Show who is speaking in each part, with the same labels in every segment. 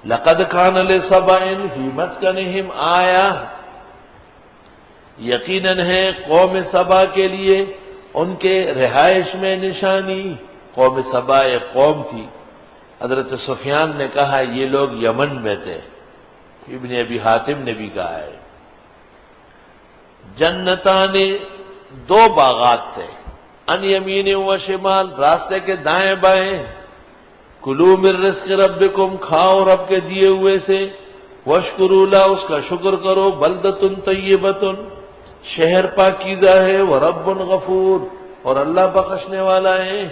Speaker 1: لقد کان لسبع فی مسکنہم آیہ، یقیناً ہے قوم سبا کے لیے ان کے رہائش میں نشانی۔ قوم سبا ایک قوم تھی، حضرت سفیان نے کہا یہ لوگ یمن میں تھے، ابن ابی حاتم نے بھی کہا ہے۔ جنتان، دو باغات تھے، ان یمین و شمال، راستے کے دائیں بائیں۔ کلوا من رزق ربکم، کھاؤ رب کے دیے ہوئے سے، واشکروا لہ، اس کا شکر کرو، بلدۃ طیبۃ، شہر پاکیزہ ہے، ورب غفور، اور اللہ بخشنے والا ہے۔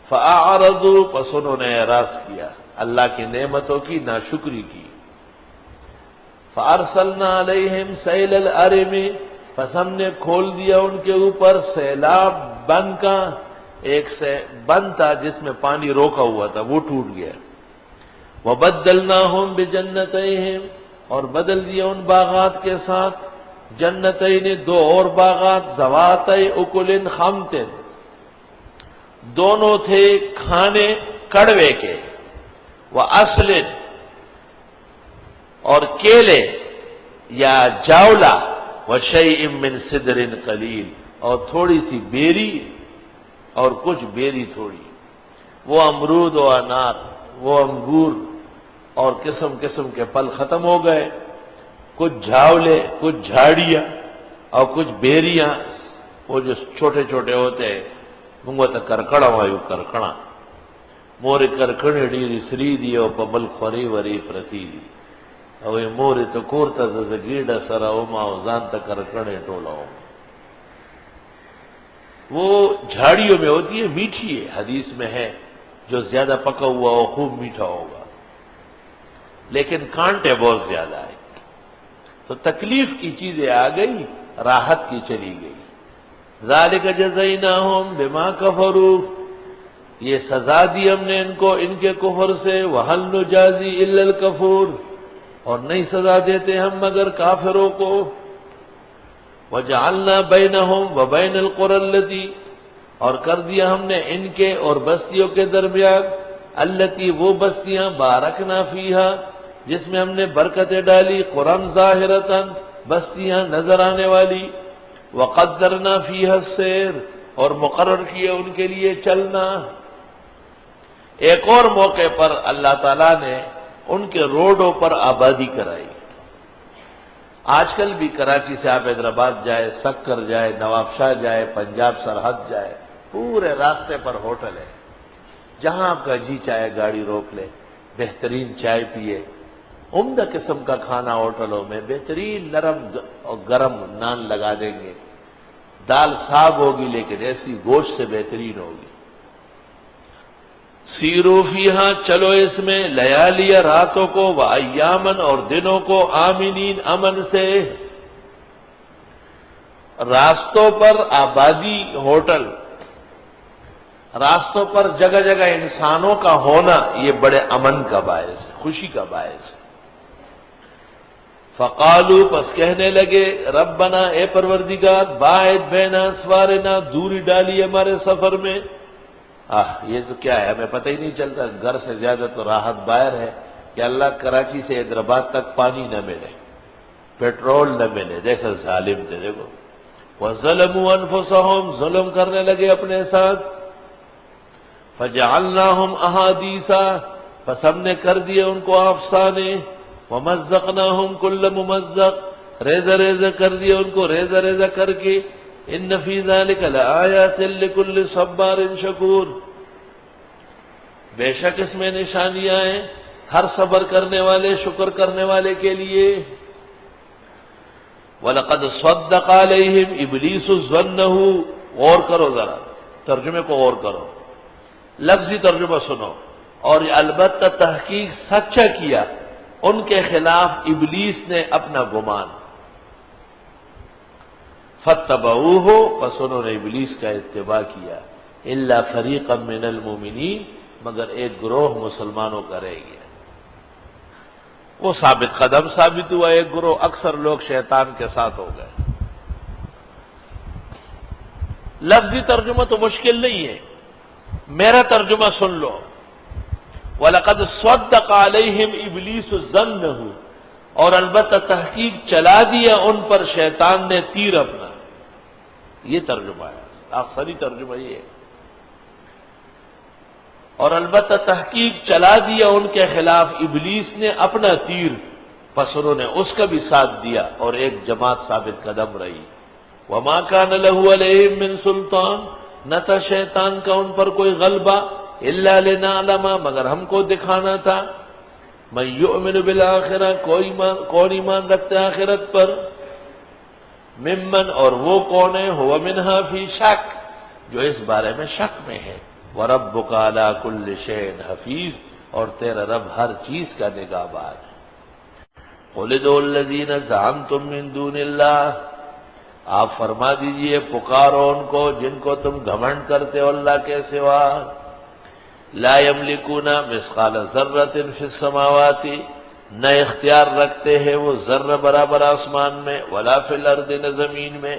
Speaker 1: فاعرضوا، پس انہوں نے اعراض کیا، اللہ کی نعمتوں کی ناشکری کی۔ فارسلنا علیہم سیل العرم، پس ہم نے کھول دیا ان کے اوپر سیلاب بن کا، ایک سے بند تھا جس میں پانی روکا ہوا تھا، وہ ٹوٹ گیا۔ وبدلناہم بجنتیہم، اور بدل دیا ان باغات کے ساتھ، جنتین، دو اور باغات، ذواتی اکل خمط، دونوں تھے کھانے کڑوے کے، وعسل، اور کیلے یا جاولا، وشیء من سدر قلیل، اور تھوڑی سی بیری اور کچھ بیری تھوڑی۔ وہ امرود و انار، وہ انگور اور قسم قسم کے پھل ختم ہو گئے، کچھ جھاولے، کچھ جھاڑیاں اور کچھ بیریاں، وہ جو چھوٹے چھوٹے ہوتے ہیں، منگوتا کرکڑا وایو کرکڑا، مور کرکڑی ڈیری سری دی او پبل خوری وری پرتی دی، او مور تو کورتا زگیڑا سرا اوما او زانتا کرکڑے ٹولا اوما۔ وہ جھاڑیوں میں ہوتی ہے، میٹھی ہے، حدیث میں ہے جو زیادہ پکا ہوا وہ خوب میٹھا ہوگا، لیکن کانٹے بہت زیادہ ہے، تو تکلیف کی چیزیں آ گئی، راحت کی چلی گئی۔ ذالک جزیناہم بما کفروا، یہ سزا دی ہم نے ان کو ان کے کفر سے، وہل نجازی الا الکفور، اور نہیں سزا دیتے ہم مگر کافروں کو۔ وجعلنا بینہم وبین القری التی، اور کر دیا ہم نے ان کے اور بستیوں کے درمیان، التی، وہ بستیاں، بارکنا فیہا، جس میں ہم نے برکتیں ڈالی، قرآن ظاہرتاً، بستیاں نظر آنے والی، وقدرنا فیہا السیر، اور مقرر کیا ان کے لیے چلنا۔ ایک اور موقع پر اللہ تعالیٰ نے ان کے روڈوں پر آبادی کرائی۔ آج کل بھی کراچی سے آپ حیدرآباد جائے، سکر جائے، نواب شاہ جائے، پنجاب سرحد جائے، پورے راستے پر ہوٹل ہے، جہاں آپ کا جی چاہے گاڑی روک لے، بہترین چائے پیے، عمدہ قسم کا کھانا ہوٹلوں میں، بہترین نرم اور گرم نان لگا دیں گے، دال ساگ ہوگی لیکن ایسی گوشت سے بہترین ہوگی۔ سیرو فیہا، چلو اس میں، لیالی، راتوں کو، وایامن، اور دنوں کو، آمنین، امن سے۔ راستوں پر آبادی، ہوٹل، راستوں پر جگہ جگہ انسانوں کا ہونا، یہ بڑے امن کا باعث ہے، خوشی کا باعث ہے۔ فقالوا، پس کہنے لگے، ربنا، اے پروردگار، باعد بین اسفارنا، دوری ڈالی ہمارے سفر میں۔ یہ تو کیا ہے، ہمیں پتہ ہی نہیں چلتا، گھر سے زیادہ تو راحت باہر ہے کہ اللہ کراچی سے حیدرآباد تک پانی نہ ملے، پیٹرول نہ ملے، دیکھو ظالم تھے، دیکھو۔ وَظَلَمُوا أَنفُسَهُمْ، ظلم کرنے لگے اپنے ساتھ۔ فَجَعَلْنَاهُمْ أَحَادِيثَ، پس ہم نے کر دیے ان کو افسانے، وَمَزَّقْنَاهُمْ كُلَّ مُمَزَّقٍ، ریزہ ریزہ کر دیا ان کو، ریزہ ریزہ کر کے۔ ان فی ذلک لآیات لکل صبار شکور، بے شک اس میں نشانیاں ہیں ہر صبر کرنے والے، شکر کرنے والے کے لیے۔ وَلَقَدْ صَدَّقَ عَلَيْهِمْ إِبْلِيسُ ظَنَّهُ، غور کرو ذرا، ترجمے کو غور کرو، لفظی ترجمہ سنو، اور البتہ تحقیق سچا کیا ان کے خلاف ابلیس نے اپنا گمان۔ فَاتَّبَعُوهُ، پس انہوں نے ابلیس کا اتباع کیا، إِلَّا فَرِيقًا مِّنَ الْمُؤْمِنِينَ، مگر ایک گروہ مسلمانوں کا رہ گیا۔ وہ ثابت قدم ثابت ہوا، ایک گروہ، اکثر لوگ شیطان کے ساتھ ہو گئے۔ لفظی ترجمہ تو مشکل نہیں ہے، میرا ترجمہ سن لو۔ وَلَقَدْ صَدَّقَ عَلَيْهِمْ إِبْلِيسُ ظَنَّهُ، اور البتہ تحقیق چلا دیا ان پر شیطان نے تیر اپنا. یہ ترجمہ ہے، آخری ترجمہ یہ ہے. اور البتہ تحقیق چلا دیا ان کے خلاف ابلیس نے اپنا تیر، پس انہوں نے اس کا بھی ساتھ دیا اور ایک جماعت ثابت قدم رہی. وَمَا كَانَ لَهُ عَلَيْهِمْ مِنْ سُلْطَانٍ، نہ تھا شیطان کا ان پر کوئی غلبہ، إِلَّا لِنَعْلَمَ، مگر ہم کو دکھانا تھا، مَن يُؤْمِنُ بِالْآخِرَةِ، کون ایمان رکھتے آخرت پر، ممن، اور وہ کون ہے، هُوَ مِنْهَا فِي شَكٍّ، جو اس بارے میں شک میں ہے، وَرَبُّكَ عَلَىٰ كُلِّ شَيْءٍ حَفِيظٌ، اور تیرا رب ہر چیز کا نگہبان ہے. قُلِ ادْعُوا الَّذِينَ زَعَمْتُم مِّن دُونِ اللَّهِ، آپ فرما دیجئے پکارو ان کو جن کو تم گھمنڈ کرتے ہو اللہ کے سوا. لا یملکون مثقال ذرۃ فی السماوات، نہ اختیار رکھتے ہیں وہ ذرہ برابر آسمان میں، ولا فی الارض، نہ زمین میں.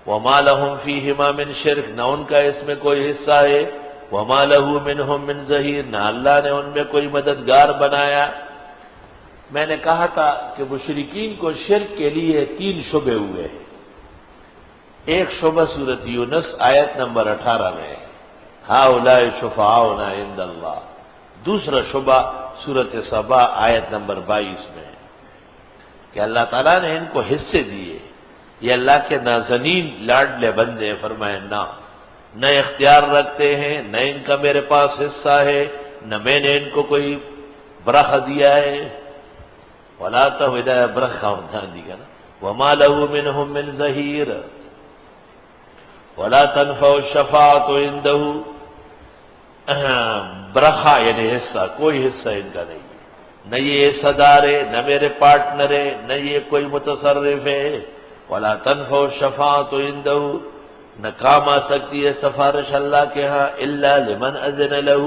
Speaker 1: وما لہم فیہما من شرک، نہ ان کا اس میں کوئی حصہ ہے. وما لہ منہم من ظہیر، نہ اللہ نے ان میں کوئی مددگار بنایا. میں نے کہا تھا کہ مشرکین کو شرک کے لیے 3 شبہ ہوئے ہیں. ایک شبہ سورۃ یونس آیت نمبر 18 میں ہے، ہؤلاء شفعاؤنا عند اللہ. دوسرا شبہ سورۃ سبا آیت نمبر 22 میں ہے کہ اللہ تعالیٰ نے ان کو حصے دیے، یہ اللہ کے نازنین لاڈلے بندے. فرمائے نہ اختیار رکھتے ہیں، نہ ان کا میرے پاس حصہ ہے، نہ میں نے ان کو کوئی برخ دیا ہے. ولا تو ہدایہ برخ کا دی گا نا. وما له منهم من ظہیر ولا تنفع الشفاعة عنده، برخا یعنی حصہ، کوئی حصہ ان کا نہیں ہے. نہ یہ حصہ دار ہے، نہ میرے پارٹنر ہے، نہ یہ کوئی متصرف ہے. ولا تنفع الشفاعة عنده، نہ کام آ سکتی ہے سفارش اللہ کے ہاں، الا لمن اذن له،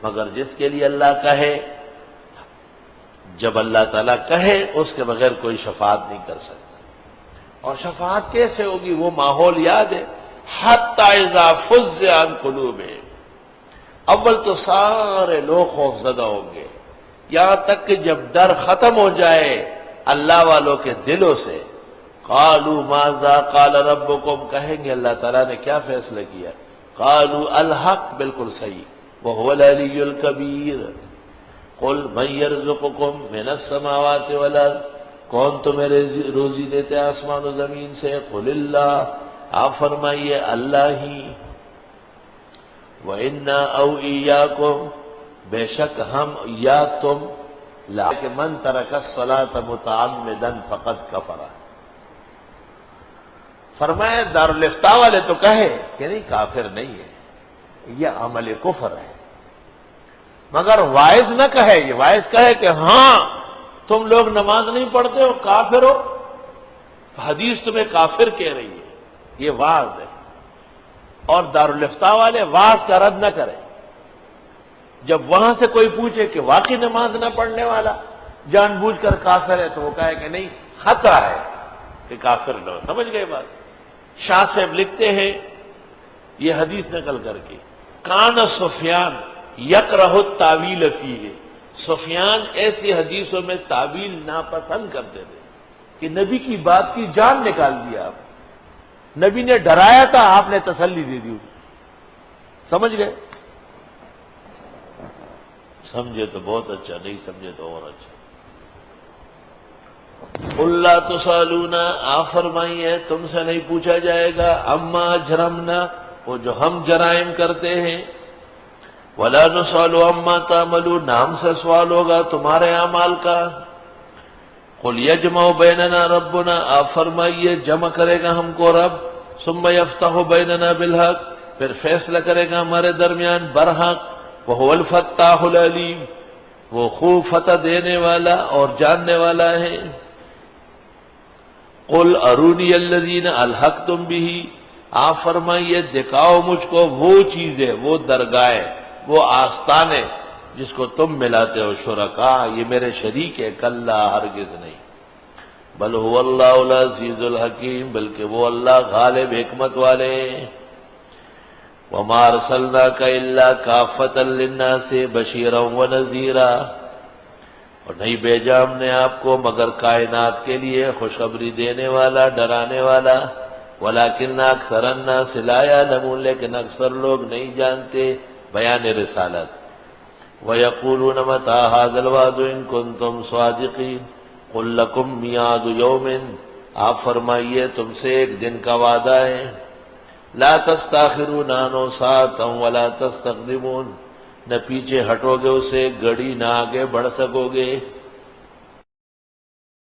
Speaker 1: مگر جس کے لیے اللہ کہے. جب اللہ تعالیٰ کہے اس کے بغیر کوئی شفاعت نہیں کر سکتا. اور شفاعت کیسے ہوگی؟ وہ ماحول یاد ہے، حتی اذا فزع عن قلوبہم، اول تو سارے لوگ خوف زدہ ہوں گے، یہاں تک کہ جب ڈر ختم ہو جائے اللہ والوں کے دلوں سے. قالوا ماذا قال ربکم، کہیں گے اللہ تعالیٰ نے کیا فیصلہ کیا. قالوا الحق، بالکل صحیح، وهو العلی الکبیر. قل من یرزقکم من السماوات والارض، کون تمہیں روزی دیتے آسمان و زمین سے. قل اللہ، آپ فرمائیے اللہ ہی. وَإِنَّا أَوْ إِيَّاكُمْ، بے شک ہم یا تم، لا کہ من ترک الصلاة متعمدا فقد کفر. فرمایا دارالفتاء والے تو کہے کہ نہیں کافر نہیں ہے، یہ عمل کفر ہے، مگر واعظ نہ کہے. یہ واعظ کہے کہ ہاں تم لوگ نماز نہیں پڑھتے ہو، کافر ہو، حدیث تمہیں کافر کہہ رہی ہے، یہ واعظ ہے. اور دارالفتاء والے واعظ کا رد نہ کرے. جب وہاں سے کوئی پوچھے کہ واقعی نماز نہ پڑھنے والا جان بوجھ کر کافر ہے، تو وہ کہے کہ نہیں، خطرہ ہے کہ کافر نہ ہو. سمجھ گئے بات؟ شاہ صاحب لکھتے ہیں یہ حدیث نقل کر کے، کان سفیان یکرہ التاویل فیہ، سفیان ایسی حدیثوں میں تعویل ناپسند کرتے تھے کہ نبی کی بات کی جان نکال دیا. آپ نبی نے ڈرایا تھا، آپ نے تسلی دے دی. سمجھ گئے؟ سمجھے تو بہت اچھا، نہیں سمجھے تو اور اچھا. اللہ تسالون، آپ فرمائیے تم سے نہیں پوچھا جائے گا، اما اجرمنا، وہ جو ہم جرائم کرتے ہیں. ولا نسأل عما تعملون، نہ ہم سے سوال ہوگا تمہارے اعمال کا. قل یجمع بیننا ربنا، آپ فرمائیے جمع کرے گا ہم کو رب. ثم یفتح بیننا بالحق، پھر فیصلہ کرے گا ہمارے درمیان برحق. وہو الفتاح العلیم، وہ خوب فتح دینے والا اور جاننے والا ہے. قل ارونی الذین الحقتم بہ، آپ فرمائیے دکھاؤ مجھ کو وہ چیزیں، وہ درگاہیں، وہ آستانے جس کو تم ملاتے ہو شرکا، یہ میرے شریک ہے. کلا، ہرگز نہیں. بل هو اللہ العزیز الحکیم، بلکہ وہ اللہ غالب حکمت والے. وما ارسلناک الا کافۃ للناس بشیرا ونذیرا، اور نہیں بھیجا ہم نے آپ کو مگر کائنات کے لیے خوشخبری دینے والا، ڈرانے والا۔ ولیکن اکثر الناس لا یعلمون، لیکن اکثر لوگ نہیں جانتے بیان رسالت۔ وَيَقُولُونَ مَتَىٰ هَٰذَا الْوَعْدُ إِن كُنتُمْ صَادِقِينَ قُل لَّكُم مِّيعَادُ يَوْمٍ، آپ فرمائیے تم سے ایک دن کا وعدہ ہے۔ لَا تَسْتَأْخِرُونَ عَنْهُ سَاعَةً وَلَا تَسْتَقْدِمُونَ، نہ پیچھے ہٹو گے اسے گھڑی، نہ آگے بڑھ سکو گے۔